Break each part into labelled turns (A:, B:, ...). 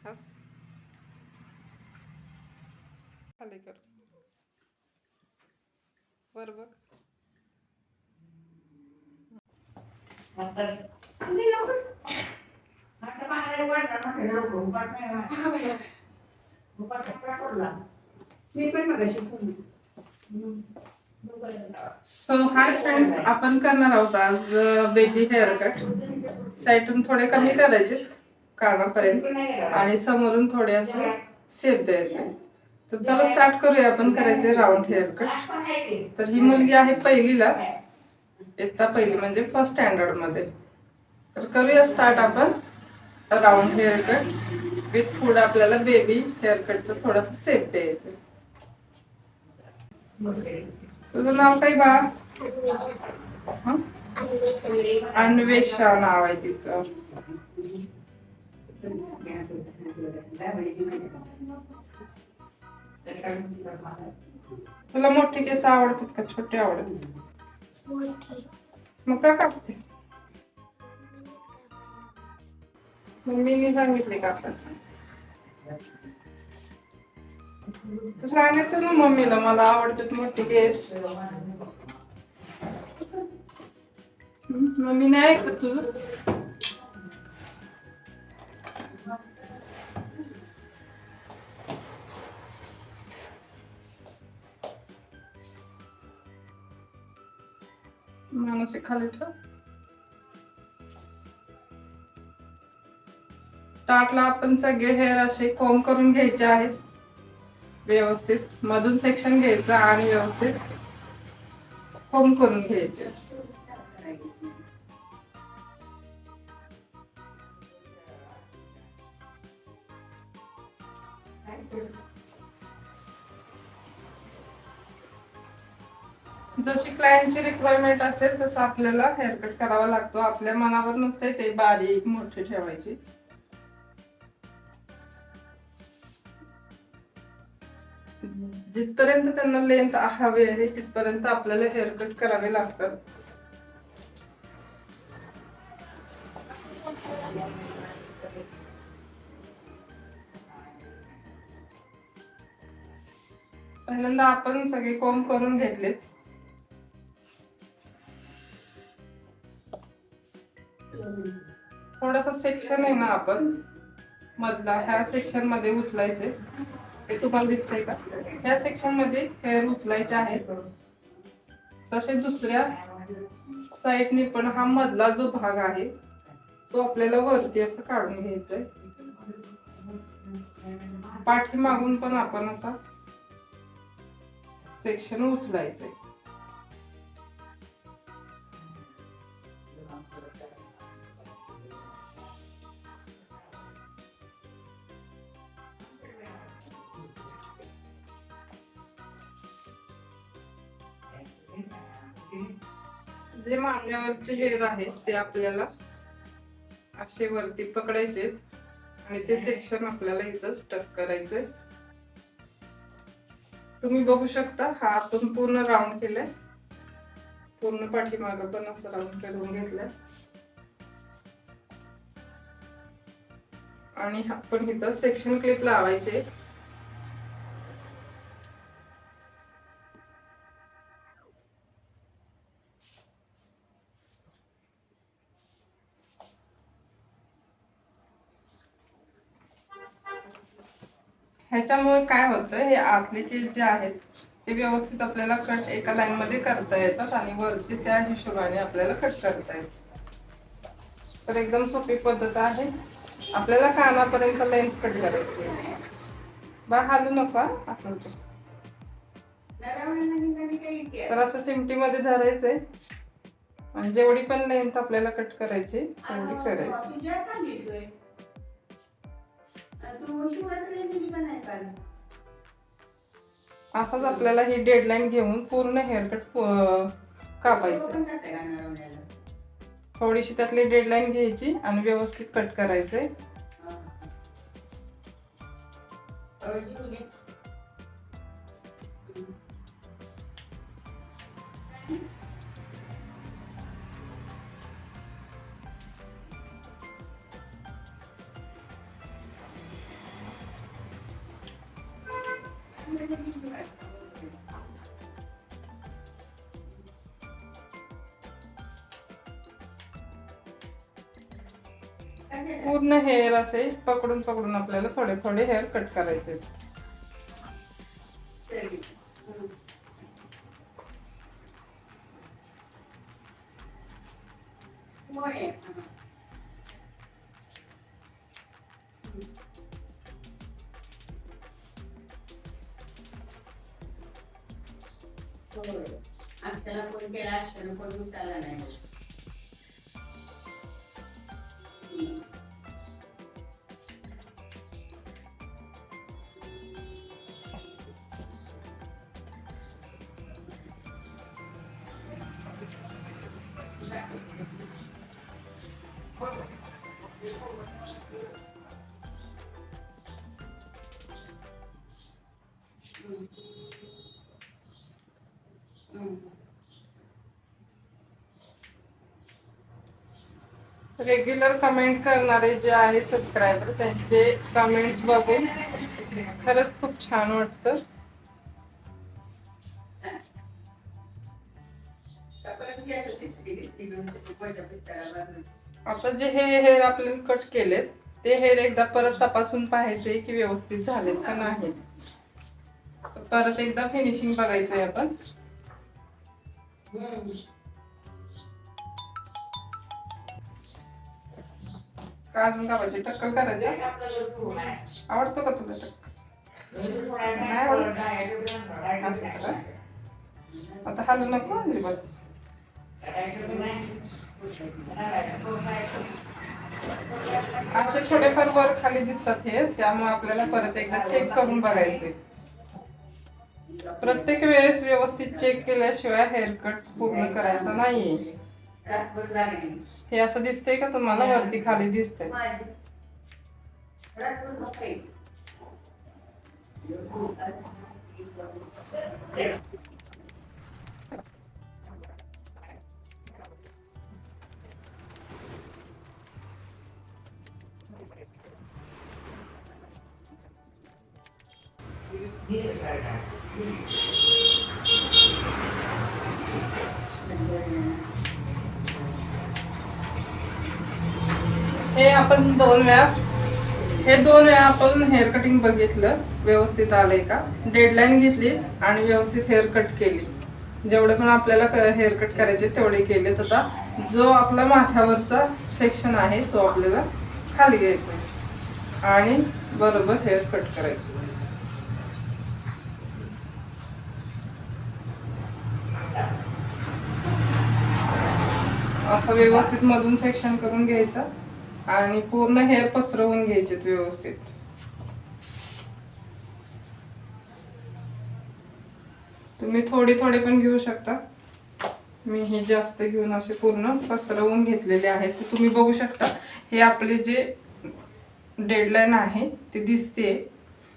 A: हस खाली कर वर बघ. सो हाय फ्रेंड्स, आपण करणार आहोत आज बेबी हेअर कट. साईडून थोडे कमी करायचे कानापर्यंत आणि समोरून थोडे असे शेप द्यायचे. तर चला स्टार्ट करूया आपण करायचे राऊंड हेअर कट. तर ही मुलगी आहे पहिलीला, इयत्ता पहिली म्हणजे फर्स्ट स्टँडर्ड मध्ये. तर करूया स्टार्ट आपण राऊंड हेअर कट विथ थोडं आपल्याला बेबी हेअर कटचं थोडासा शेप द्यायचं. तुझं नाव काय बा? अन्वेषा नाव आहे तिचं. तुला मोठी केस आवडतात का छोटे आवडतात? मग का कापतेस? मम्मीने सांगितले का आपण? तू सांगायचं ना मम्मीला मला आवडतात मोठी केस. मम्मी नाही ऐकत तुझं? मानसी खाली ठेव. स्टार्टला आपण सगळे हेअर असे कोंब करून घ्यायचे आहेत व्यवस्थित. मधून सेक्शन घ्यायचं आणि व्यवस्थित कोंब करून घ्यायचे. जशी क्लायंटची रिक्वायरमेंट असेल तसं आपल्याला हेअर कट करावा लागतो. आपल्या मनावर नसते ते बारीक मोठे ठेवायचे. जिथपर्यंत त्यांना लेंथ हवी आहे तिथपर्यंत आपल्याला हेअर कट करावे लागतात. पहिल्यांदा आपण सगळे कोंब करून घेतले. थोडासा सेक्शन आहे ना आपण मधला ह्या सेक्शन मध्ये उचलायचे. हे तुम्हाला दिसतंय का? ह्या सेक्शन मध्ये हेअर उचलायचे आहेत. तसे दुसऱ्या साईडने पण हा मधला जो भाग आहे तो आपल्याला वरती असं काढून घ्यायचा आहे. पाठीमागून पण आपण असा सेक्शन उचलायचंय. जे मांड्यावरचे हेअर आहेत ते आपल्याला असे वरती पकडायचे आणि ते सेक्शन आपल्याला इथं स्टक करायचंय. तुम्ही बघू शकता हा आपण पूर्ण राऊंड केलाय. पूर्ण पाठीमागं पण असं राऊंड करून घेतलंय आणि आपण इथं सेक्शन क्लिप लावायचे. ह्याच्यामुळे काय होतं, हे आतले केस जे आहेत ते व्यवस्थित आपल्याला कट एका लाईन मध्ये करता येतात आणि वरचे त्या हिशोबाने आपल्याला कट करता येतात. तर एकदम सोपी पद्धत आहे. आपल्याला कानापर्यंत लेंथ कट करायची. बा हालू नका असं. तर असं चिमटीमध्ये धरायचंय आणि जेवढी पण लेंथ आपल्याला कट करायची तेवढी करायची. असंच आपल्याला ही डेडलाईन घेऊन पूर्ण हेअरकट कापायचं. थोडीशी त्यातली डेडलाईन घ्यायची आणि व्यवस्थित कट करायचंय. पूर्ण हेअर असे पकडून पकडून आपल्याला थोडे थोडे हेअर कट करायचे.
B: अक्षरा फोन केला, अक्षरा फोन उचलला नाही.
A: रेग्युलर कमेंट करणारे जे आहे सबस्क्रायबर, त्यांचे कमेंट्स बघून खरंच खूप छान वाटतं. आता जे हे हेअर आपल्याला कट केलेत ते हेअर एकदा परत तपासून पाहायचे की व्यवस्थित झालेत का नाही. परत एकदा फिनिशिंग बघायचंय आपण. अजून गावाची टक्कल करायची. आवडतो का तुला टक्कल? नाही आवडत. आता हलू नको अजिबात. असे थोडेफार वर खाली दिसतात हे, त्यामुळे आपल्याला परत एकदा चेक करून बघायचे. प्रत्येक वेळेस व्यवस्थित चेक केल्याशिवाय हेअर कट पूर्ण करायचा नाहीये. हे असं दिसतंय का तुम्हाला? वरती खाली दिसतंय. हे आपण दोन वेळा आपण हेअर कटिंग बघितलं, व्यवस्थित आलंय का, डेडलाईन घेतली आणि व्यवस्थित हेअर कट केली. जेवढे पण आपल्याला हेअर कट करायचे तेवढे केले. आता जो आपला माथ्यावरचा सेक्शन आहे तो आपल्याला खाली घ्यायचा आणि बरोबर हेअर कट करायचे. असं व्यवस्थित मधून सेक्शन करून घ्यायचं आणि पूर्ण हेअर पसरवून घ्यायचे व्यवस्थित. तुम्ही थोडे थोडे पण घेऊ शकता. मी हे जास्त घेऊन असे पूर्ण पसरवून घेतलेले आहेत. ते तुम्ही बघू शकता. हे आपले जे डेडलाईन आहे ते दिसते,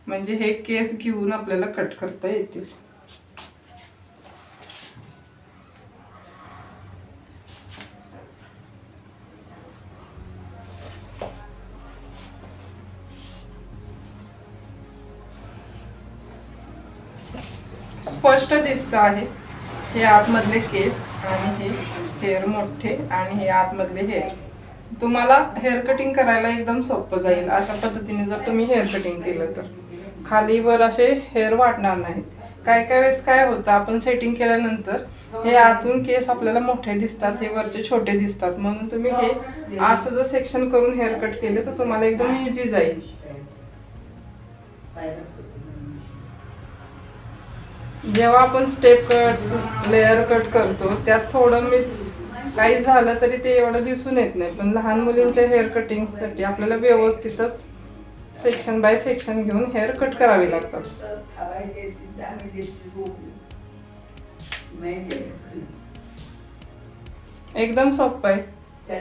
A: म्हणजे हे केस घेऊन आपल्याला कट करता येतील. स्पष्ट दिसत आहे हे आतमधले केस आणि हे हेअर मोठे आणि हे आतमधले हेअर. तुम्हाला हेअर कटिंग करायला एकदम सोपं जाईल. अशा पद्धतीने जर तुम्ही हेअर कटिंग केलं तर खाली वर असे हेअर वाटणार नाहीत. काय काय वेळेस काय होतं, आपण सेटिंग केल्यानंतर हे आतून केस आपल्याला मोठे दिसतात, हे वरचे छोटे दिसतात. म्हणून तुम्ही हे असं जर सेक्शन करून हेअर कट केले तर तुम्हाला एकदम इझी जाईल. जेव्हा आपण स्टेप कट, लेअर कट करतो त्यात थोडं काही झालं तरी ते एवढं दिसून येत नाही. पण लहान मुलींच्या हेअर कटिंगसाठी आपल्याला व्यवस्थितच सेक्शन बाय सेक्शन घेऊन हेअर कट करावे लागतात. एकदम सोपं आहे.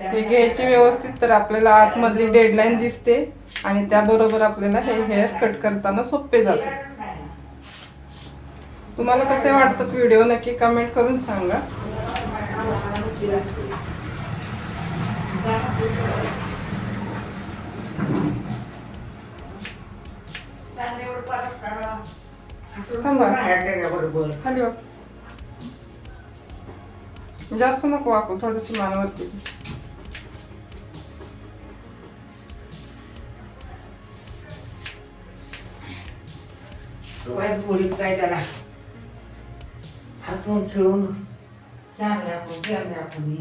A: हे घ्यायचे व्यवस्थित तर आपल्याला आतमधली डेडलाईन दिसते आणि त्याबरोबर आपल्याला हे हेअर कट करताना सोपे जाते. तुम्हाला कसे वाटतात व्हिडिओ नक्की कमेंट करून सांगा. थांबा.
C: बरोबर
A: खाली वाक. जास्त नको वाकू, थोडीशी मान वरती.
C: गोळीत काय त्याला हसून खेळून खेळणे आपण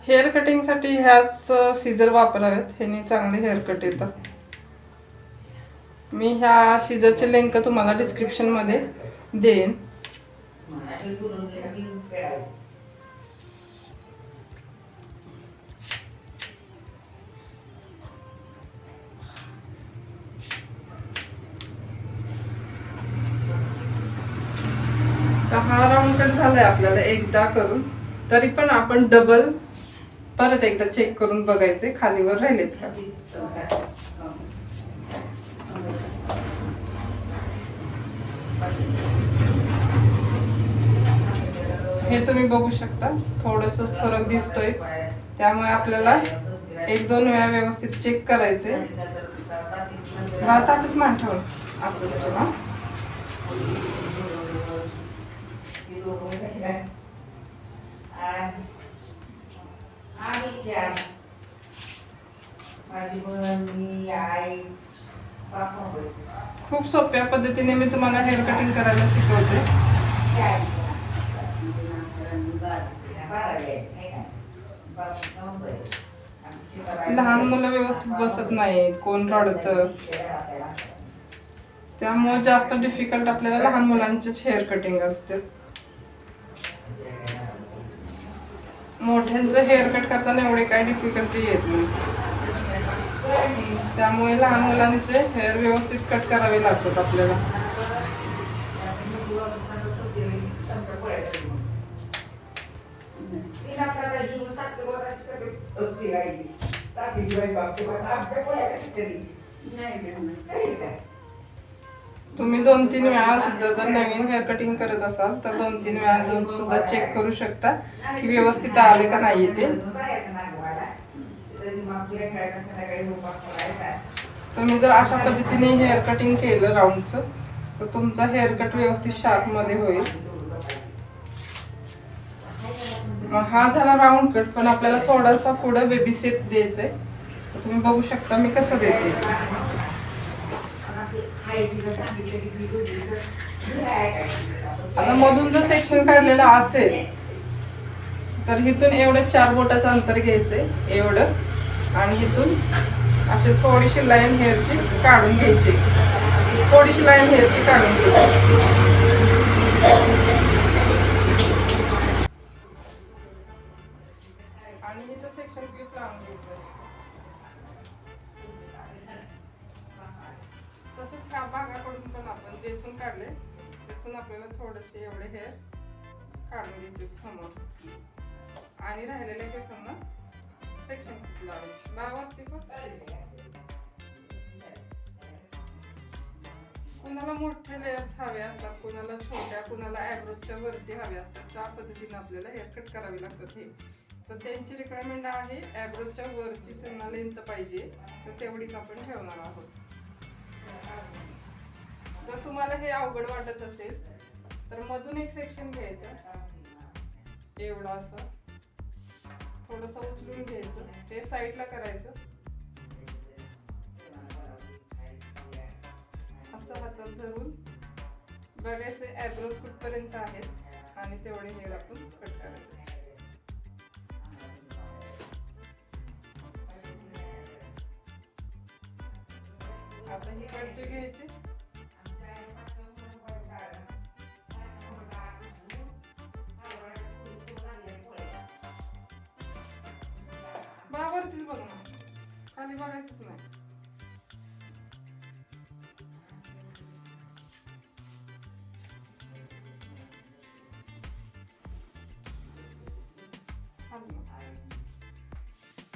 A: हेअर कटिंग साठी ह्याच सीझर वापरावेत, ह्याने चांगले हेअर कट येतात. मी ह्या सीझरची लिंक तुम्हाला डिस्क्रिप्शन मध्ये देईन. तर हा राऊंड कट झालाय आपल्याला एकदा करून, तरी पण आपण डबल परत एकदा चेक करून बघायचे खालीवर राहिलेत का. हे तुम्ही बघू शकता, थोडस फरक दिसतोय, त्यामुळे आपल्याला एक दोन वेळा व्यवस्थित चेक करायचे. ताटच मान ठेवून असं ठेवा. खूप सोप्या पद्धतीने मी तुम्हाला हेअर कटिंग करायला शिकवते. लहान मुलं व्यवस्थित बसत नाही, कोण रडतं, त्यामुळे जास्त डिफिकल्ट आपल्याला लहान मुलांचेच हेअर कटिंग असते. मोठ्यांचं हेअर कट करताना एवढे काही डिफिकल्टी येत नाही, त्यामुळे लहान मुलांचे हेअर व्यवस्थित कट करावे लागतात आपल्याला. तुम्ही 2-3 वेळा सुद्धा जर नवीन हेअर कटिंग करत असाल तर 2-3 वेळा जाऊन सुद्धा चेक करू शकता की व्यवस्थित आले का नाही ते. तुम्ही जर अशा पद्धतीने हेअर कटिंग केलं राऊंडचं, तर तुमचा हेअर कट व्यवस्थित शार्प मध्ये होईल. हा झाला राऊंड कट, पण आपल्याला थोडासा पुढे बेबी शेप द्यायचंय. तर तुम्ही बघू शकता मी कसं देते. आता मधून जर सेक्शन काढलेला असेल तर इथून एवढं 4 बोटाचं अंतर घ्यायचंय एवढं, आणि इथून अशी थोडीशी लाईन हेअरची काढून घ्यायची, थोडीशी लाईन हेअरची काढून घ्यायची. आणि इथं सेक्शन क्लिप लावून घ्यायचं. तसंच ह्या भागाकडून पण आपण जेथून काढले तिथून आपल्याला थोडेसे एवढे हेअर काढून घ्यायचे समोर, आणि राहिलेल्या केसांना सेक्शन क्लिप लावायची. बावरती कुणाला मोठे लेयर्स हवे असतात, कुणाला छोट्या, कुणाला ॲब्रोच्या वरती हवे असतात. त्या पद्धतीने आपल्याला हेअर कट करावे लागतात. हे तर त्यांची रिक्वायरमेंट आहे ॲब्रोच्या वरती त्यांना लेंथ पाहिजे, तर तेवढीच आपण ठेवणार आहोत. जर तुम्हाला हे अवघड वाटत असेल तर मधून एक सेक्शन घ्यायचं, एवढं असं थोडंसं उचलून घ्यायचं, ते साईडला करायचं, असं हातात धरून बघायचं ॲब्रोज कुठपर्यंत आहेत आणि तेवढे हेअर आपण कट करायचे. आता ही कडचे घ्यायचे, वरतीच बघ ना, खाली बघायचंच नाही.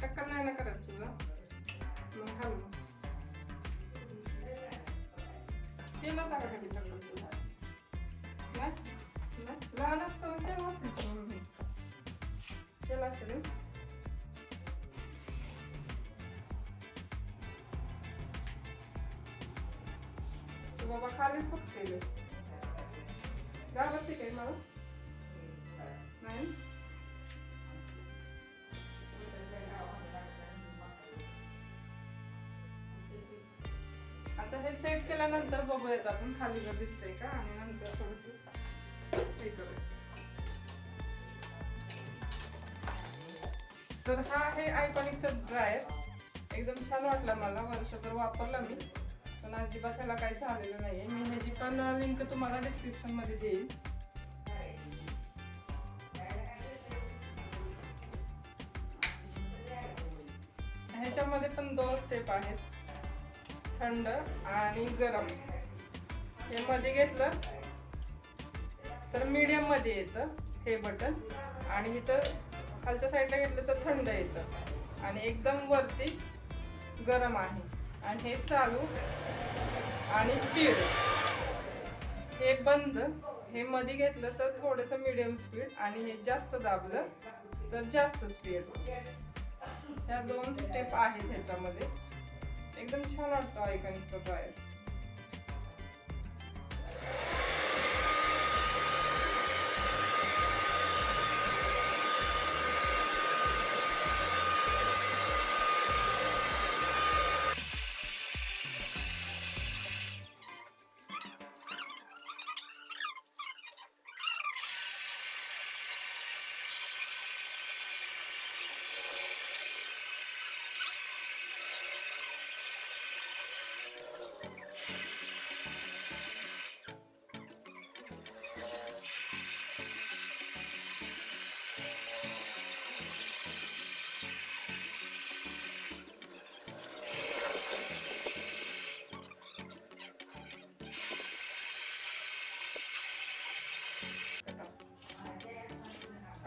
A: टक्कल नाही ना करायचं तुझं, मग हलव. केलं होता का कधी टक्कल तुला? नाही? लहान असताना केलं असेल तर केलं असेल. बाबा खालीच बघते घाबरते काय मला नाही. आता हे सेट केल्यानंतर बघूयात आपण खाली वर दिसतंय का आणि नंतर थोडस हे करूया. तर हा आहे आयकॉनिकचा ड्रायर. एकदम छान वाटला मला. वर्षभर वापरला मी पण अजिबात ह्याला काही झालेलं नाहीये. मी ह्याची पण लिंक तुम्हाला डिस्क्रिप्शन मध्ये देईन. ह्याच्यामध्ये पण 2 स्टेप आहेत, थंड आणि गरम. हे मध्ये घेतलं तर मीडियम मध्ये येतं हे बटन आणि इथं खालच्या साईडला घेतलं तर थंड येतं आणि एकदम वरती गरम आहे. आणि हे चालू आणि स्पीड. हे बंद. हे मध्ये घेतलं तर थोडंसं मीडियम स्पीड आणि हे जास्त दाबलं तर जास्त स्पीड. ह्या 2 स्टेप आहेत ह्याच्यामध्ये. एकदम छान वाटतो आयकॉनिकचा ड्रायर.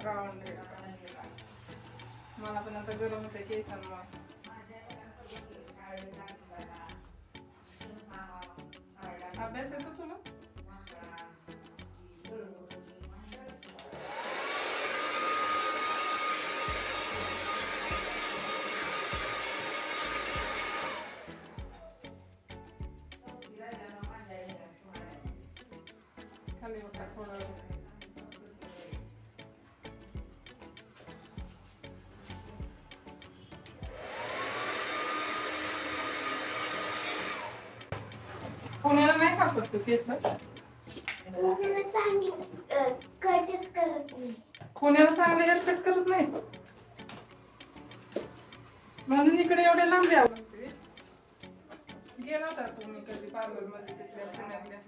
A: राऊंड मला पण आता गरम होते केसांना. अभ्यास येतो तुला? खाली होता थोडा पुण्याला नाही कापत तू केस? पुण्याला चांगले हेअर कट करत नाही म्हणून इकडे एवढे लांबे आवडते. गेला होता तुम्ही कधी पार्लर मध्ये तिथल्या पुण्यातल्या?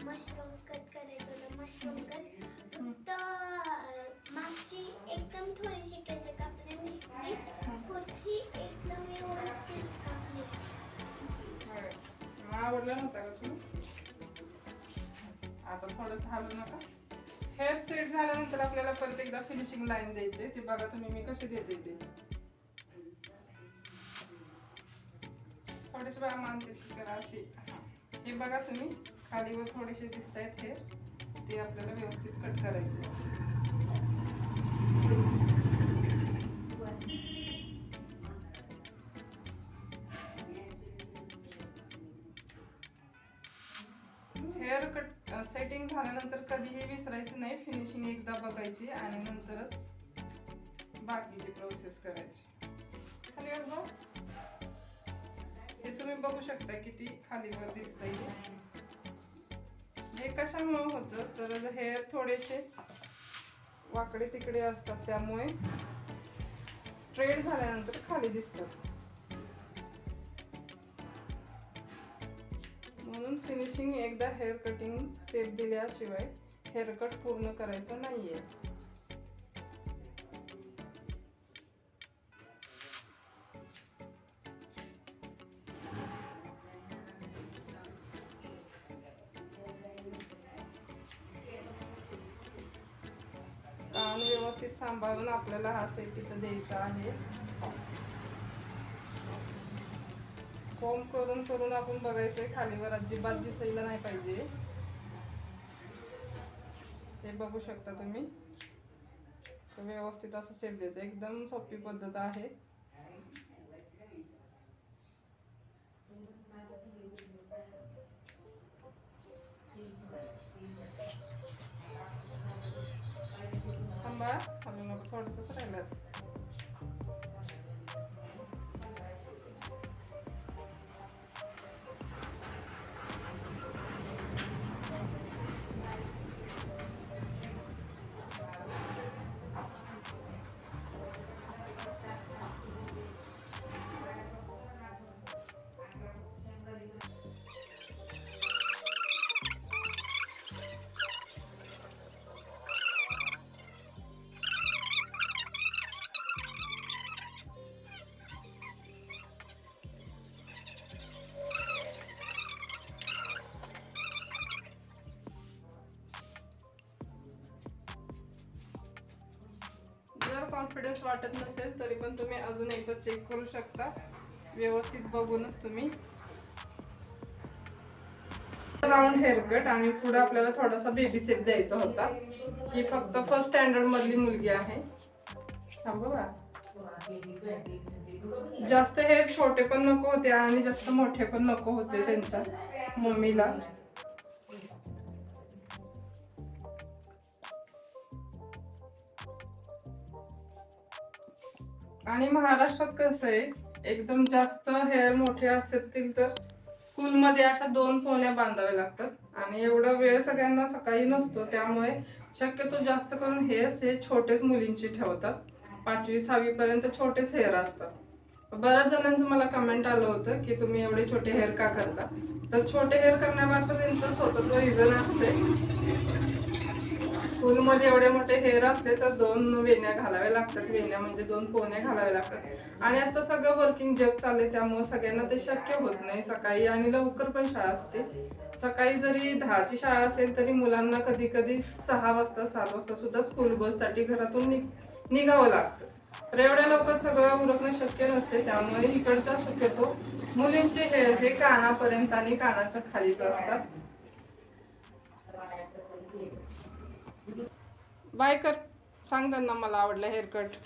D: मशरूम कट करायचं होतं. मशरूम कट मागची एकदम थोडीशी केस कापली आणि पुढची एकदम एवढं केस कापली.
A: आवडला नव्हता का तू? आता थोडंसं हलू नका. हेअर सेट झाल्यानंतर आपल्याला परत एकदा फिनिशिंग लाईन द्यायची. ते बघा तुम्ही मी कशी देते ते. थोडेसे बघा मानते करा अशी. हे बघा तुम्ही खाली वर थोडेसे दिसत आहेत हेअर, ते आपल्याला व्यवस्थित कट करायचे. हेअर कट सेटिंग झाल्यानंतर कधीही विसरायचं नाही. फिनिशिंग एकदा बघायची आणि नंतरच बाकीची प्रोसेस करायची. खाली वर बघ. हे तुम्ही बघू शकता किती खाली वर दिसतंय. हे कशामुळे होतं तर हेअर थोडेसे वाकडे तिकडे असतात त्यामुळे स्ट्रेट झाल्यानंतर खाली दिसतात. म्हणून फिनिशिंग एकदा हेअर कटिंग सेप दिल्याशिवाय हेअर कट पूर्ण करायचं नाहीये. कान व्यवस्थित व्यवस्थित सांभाळून आपल्याला हा सेट इथं द्यायचा आहे. कोंब करून करून आपण बघायचंय, खालीवर अजिबात दिसायला नाही पाहिजे. हे बघू शकता तुम्ही. तर व्यवस्थित असं सेट द्यायचं. एकदम सोपी पद्धत आहे. थांबा, हलू नको, थोडंसंच राहिलं. जर कॉन्फिडन्स वाटत नसेल तरी पण तुम्ही अजून एकदा चेक करू शकता, व्यवस्थित बघूनच तुम्ही. राऊंड हेअर कट आणि पुढे आपल्याला थोडासा बेबी सेट द्यायचा होता. ही फक्त फर्स्ट स्टँडर्ड मधली मुलगी आहे. बघा, जास्त हेअर छोटे पण नको होते आणि जास्त मोठे पण नको होते त्यांच्या मम्मीला. आणि महाराष्ट्रात कसं आहे, एकदम जास्त हेअर मोठे असतील तर स्कूलमध्ये अशा 2 पोण्या बांधाव्या लागतात आणि एवढा वेळ सगळ्यांना सकाळी नसतो. त्यामुळे शक्यतो जास्त करून हेअर्स हे छोटेच मुलींची ठेवतात. 5वी 6वी पर्यंत छोटेच हेअर असतात. बऱ्याच जणांचं मला कमेंट आलं होतं की तुम्ही एवढे छोटे हेअर का करता. तर छोटे हेअर करण्यामागचं त्यांचं स्वतंत्र रिझन असते. स्कूलमध्ये एवढे मोठे हेअर असले तर 2 वेण्या घालाव्या लागतात. वेण्या म्हणजे 2 पोण्या घालाव्या लागतात. आणि आता सगळं वर्किंग जग चाललंय त्यामुळे सगळ्यांना ते शक्य होत नाही सकाळी, आणि लवकर पण शाळा असते. सकाळी जरी 10ची शाळा असेल तरी मुलांना कधी कधी 6 वाजता 7 वाजता सुद्धा स्कूल बससाठी घरातून निघावं लागतं. तर एवढ्या लवकर सगळं उरकणं शक्य नसते. त्यामुळे इकडचा शक्यतो मुलींचे हेअर हे कानापर्यंत आणि कानाच्या खालीच असतात. बाय कर, सांग त्यांना मला आवडला हेअरकट.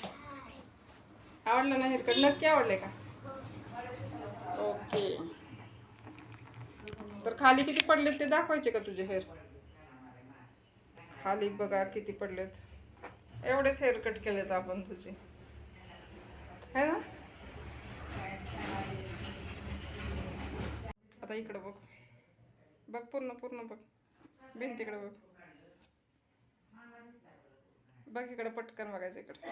A: आवडला ना हेअरकट? नक्की आवडले का? ओके. तर खाली किती पडलेत ते दाखवायचे का तुझे हेअर? खाली बघा किती पडलेत. एवढेच हेअरकट केलेत आपण तुझे, है ना? आता इकडं बघ, बघ पूर्ण पूर्ण बघ, भिंतीकडे बघ, बघ इकडे पटकन बघायचं इकडे.